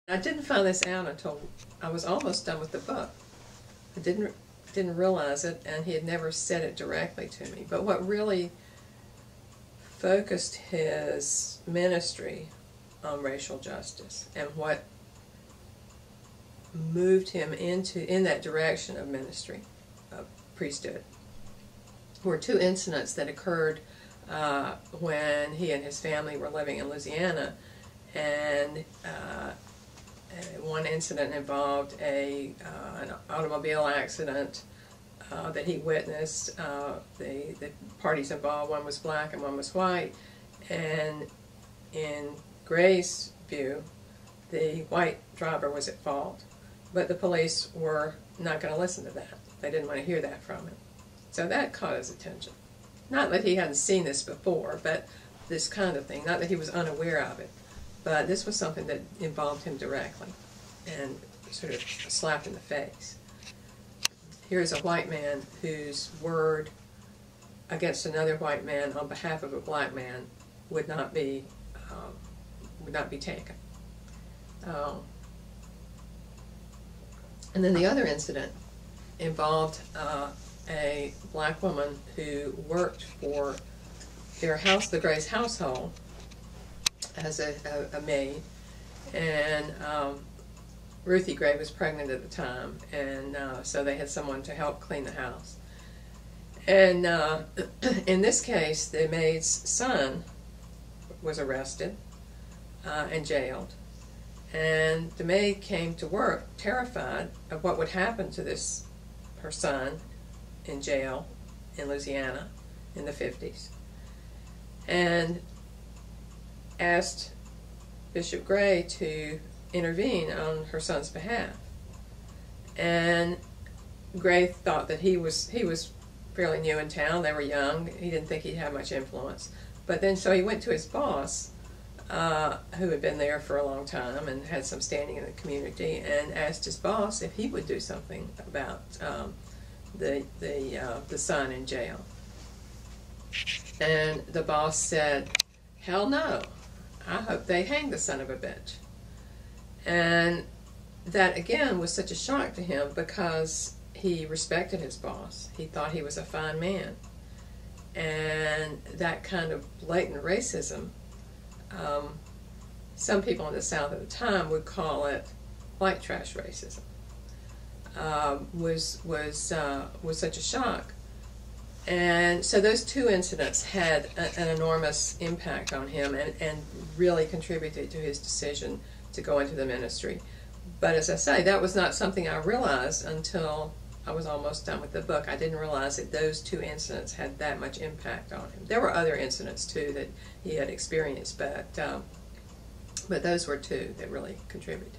I didn't find this out until I was almost done with the book. I didn't realize it, and he had never said it directly to me. But what really focused his ministry on racial justice, and what moved him in that direction of ministry, of priesthood, were two incidents that occurred when he and his family were living in Louisiana. And one incident involved an automobile accident that he witnessed. The parties involved, one was black and one was white, and in Gray's view, the white driver was at fault, but the police were not going to listen to that. They didn't want to hear that from him. So that caught his attention. Not that he hadn't seen this before, but this kind of thing. Not that he was unaware of it, but this was something that involved him directly and sort of slapped in the face. Here's a white man whose word against another white man on behalf of a black man would not be taken. And then the other incident involved a black woman who worked for their house, the Gray's household, as a maid, and Ruthie Gray was pregnant at the time, and so they had someone to help clean the house. And in this case, the maid's son was arrested and jailed, and the maid came to work terrified of what would happen to her son in jail in Louisiana in the 50s, and asked Bishop Gray to intervene on her son's behalf. And Gray thought that he was fairly new in town. They were young. He didn't think he'd have much influence. But then so he went to his boss, who had been there for a long time and had some standing in the community, and asked his boss if he would do something about the son in jail. And the boss said, "Hell no. I hope they hang the son of a bitch." And that, again, was such a shock to him because he respected his boss. He thought he was a fine man. And that kind of blatant racism, some people in the South at the time would call it white trash racism, was such a shock. And so those two incidents had an enormous impact on him and really contributed to his decision to go into the ministry. But as I say, that was not something I realized until I was almost done with the book. I didn't realize that those two incidents had that much impact on him. There were other incidents too that he had experienced, but those were two that really contributed.